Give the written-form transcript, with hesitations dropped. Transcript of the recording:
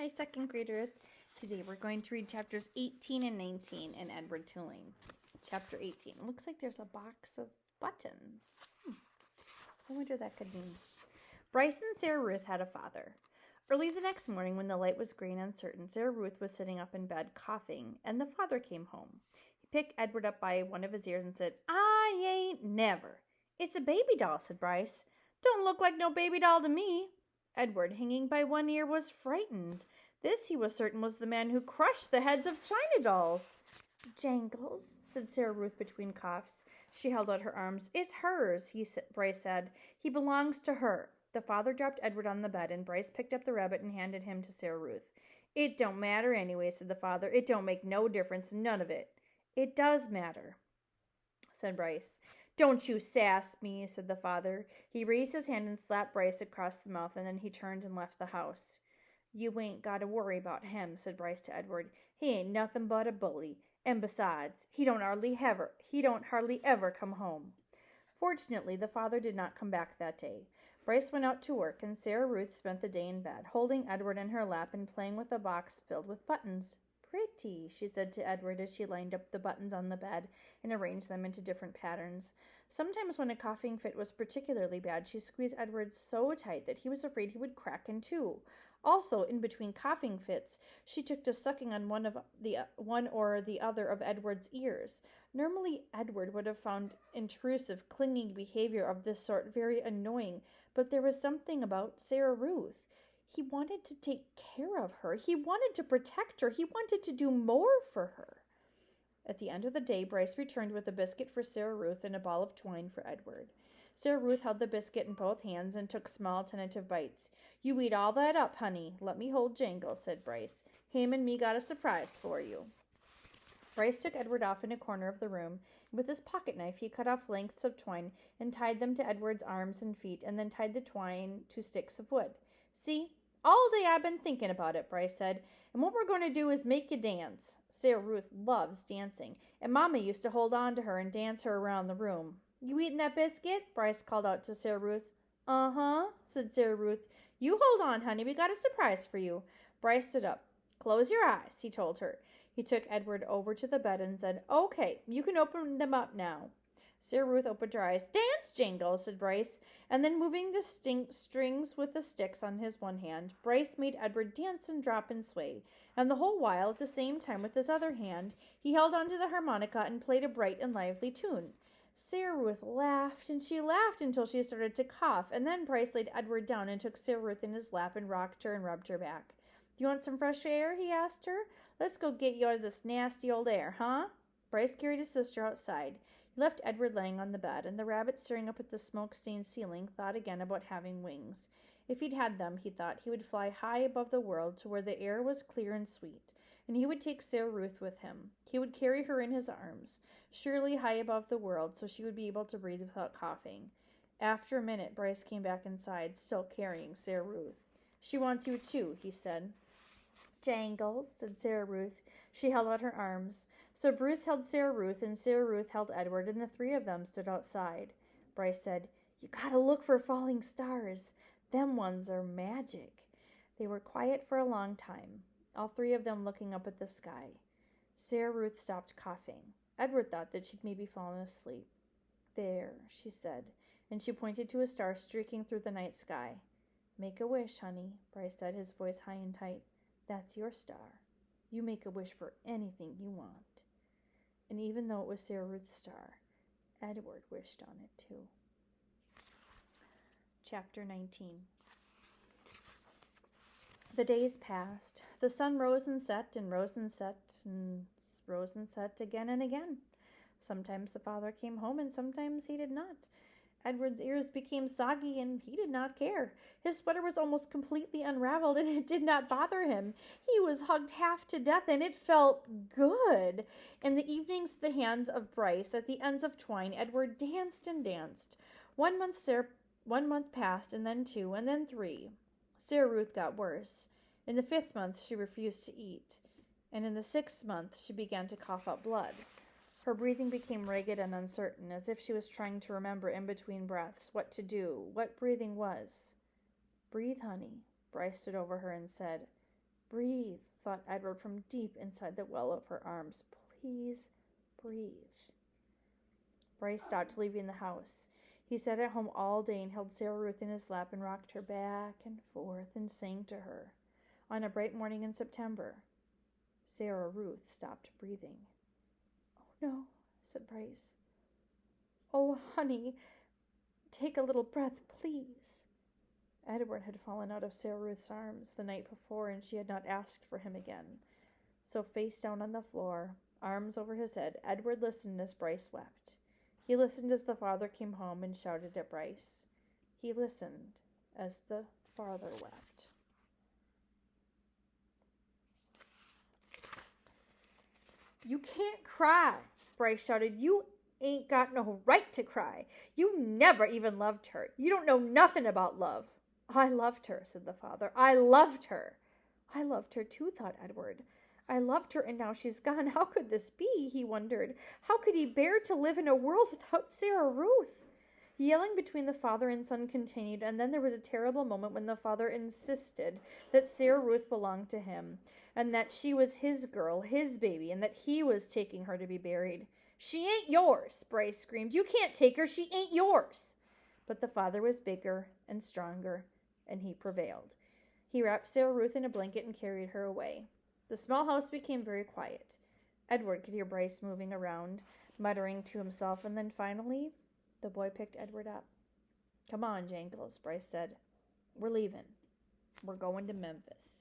Hi, second graders. Today we're going to read chapters 18 and 19 in Edward Tulane. Chapter 18. It looks like there's a box of buttons. I wonder what that could mean. Bryce and Sarah Ruth had a father. Early the next morning, when the light was gray and uncertain, Sarah Ruth was sitting up in bed coughing, and the father came home. He picked Edward up by one of his ears and said, "I ain't never." "It's a baby doll," said Bryce. "Don't look like no baby doll to me." Edward, hanging by one ear, was frightened. This, he was certain, was the man who crushed the heads of china dolls. "Jangles," said Sarah Ruth between coughs. She held out her arms. "It's hers," Bryce said. "He belongs to her." The father dropped Edward on the bed, and Bryce picked up the rabbit and handed him to Sarah Ruth. "It don't matter anyway," said the father. "It don't make no difference, none of it." "It does matter," said Bryce. "Don't you sass me," said the father. He raised his hand and slapped Bryce across the mouth, and then he turned and left the house. "You ain't got to worry about him," said Bryce to Edward. "He ain't nothing but a bully. And besides, he don't hardly ever come home." Fortunately, the father did not come back that day. Bryce went out to work, and Sarah Ruth spent the day in bed, holding Edward in her lap and playing with a box filled with buttons. "Pretty," she said to Edward as she lined up the buttons on the bed and arranged them into different patterns. Sometimes when a coughing fit was particularly bad, she squeezed Edward so tight that he was afraid he would crack in two. Also, in between coughing fits, she took to sucking on one or the other of Edward's ears. Normally, Edward would have found intrusive, clinging behavior of this sort very annoying, but there was something about Sarah Ruth. He wanted to take care of her. He wanted to protect her. He wanted to do more for her. At the end of the day, Bryce returned with a biscuit for Sarah Ruth and a ball of twine for Edward. Sarah Ruth held the biscuit in both hands and took small, tentative bites. "You eat all that up, honey. Let me hold Jangle," said Bryce. "Him and me got a surprise for you." Bryce took Edward off in a corner of the room, and with his pocket knife he cut off lengths of twine and tied them to Edward's arms and feet, and then tied the twine to sticks of wood. "See? All day I've been thinking about it," Bryce said, "and what we're going to do is make you dance. Sarah Ruth loves dancing, and Mama used to hold on to her and dance her around the room. You eating that biscuit?" Bryce called out to Sarah Ruth. "Uh-huh," said Sarah Ruth. "You hold on, honey. We got a surprise for you." Bryce stood up. "Close your eyes," he told her. He took Edward over to the bed and said, "Okay, you can open them up now." Sarah Ruth opened her eyes. "Dance, Jangle," said Bryce, and then moving the strings with the sticks on his one hand, Bryce made Edward dance and drop and sway, and the whole while, at the same time, with his other hand, he held onto the harmonica and played a bright and lively tune. Sarah Ruth laughed, and she laughed until she started to cough, and then Bryce laid Edward down and took Sarah Ruth in his lap and rocked her and rubbed her back. "You want some fresh air?" he asked her. "Let's go get you out of this nasty old air, huh?" Bryce carried his sister outside. He left Edward laying on the bed, and the rabbit, staring up at the smoke-stained ceiling, thought again about having wings. If he'd had them, he thought, he would fly high above the world to where the air was clear and sweet, and he would take Sarah Ruth with him. He would carry her in his arms, surely high above the world, so she would be able to breathe without coughing. After a minute, Bryce came back inside, still carrying Sarah Ruth. "She wants you too," he said. "Jangles," said Sarah Ruth. She held out her arms. So Bruce held Sarah Ruth, and Sarah Ruth held Edward, and the three of them stood outside. Bryce said, "You gotta look for falling stars. Them ones are magic." They were quiet for a long time, all three of them looking up at the sky. Sarah Ruth stopped coughing. Edward thought that she'd maybe fallen asleep. "There," she said, and she pointed to a star streaking through the night sky. "Make a wish, honey," Bryce said, his voice high and tight. "That's your star. You make a wish for anything you want." And even though it was Sarah Ruth's star, Edward wished on it too. Chapter 19. The days passed. The sun rose and set and rose and set and rose and set again and again. Sometimes the father came home and sometimes he did not. Edward's ears became soggy, and he did not care. His sweater was almost completely unraveled, and it did not bother him. He was hugged half to death, and it felt good. In the evenings, at the hands of Bryce, at the ends of twine, Edward danced and danced. 1 month passed, and then 2, and then 3. Sarah Ruth got worse. In the 5th month, she refused to eat, and in the 6th month, she began to cough up blood. Her breathing became ragged and uncertain, as if she was trying to remember in between breaths what to do, what breathing was. "Breathe, honey." Bryce stood over her and said, breathe, thought Edward from deep inside the well of her arms. Please breathe. Bryce stopped leaving the house. He sat at home all day and held Sarah Ruth in his lap and rocked her back and forth and sang to her. On a bright morning in September, Sarah Ruth stopped breathing. "Oh, no," said Bryce. "Oh, honey, take a little breath, please." Edward had fallen out of Sarah Ruth's arms the night before, and she had not asked for him again. So face down on the floor, arms over his head, Edward listened as Bryce wept. He listened as the father came home and shouted at Bryce. He listened as the father wept. "You can't cry," Bryce shouted. "You ain't got no right to cry. You never even loved her. You don't know nothing about love." "I loved her," said the father. "I loved her." "I loved her too," thought Edward. "I loved her, and now she's gone. How could this be?" he wondered. How could he bear to live in a world without Sarah Ruth? Yelling between the father and son continued, and then there was a terrible moment when the father insisted that Sarah Ruth belonged to him, and that she was his girl, his baby, and that he was taking her to be buried. "She ain't yours," Bryce screamed. "You can't take her. She ain't yours." But the father was bigger and stronger, and he prevailed. He wrapped Sarah Ruth in a blanket and carried her away. The small house became very quiet. Edward could hear Bryce moving around, muttering to himself, and then finally the boy picked Edward up. "Come on, Jangles," Bryce said. "We're leaving. We're going to Memphis."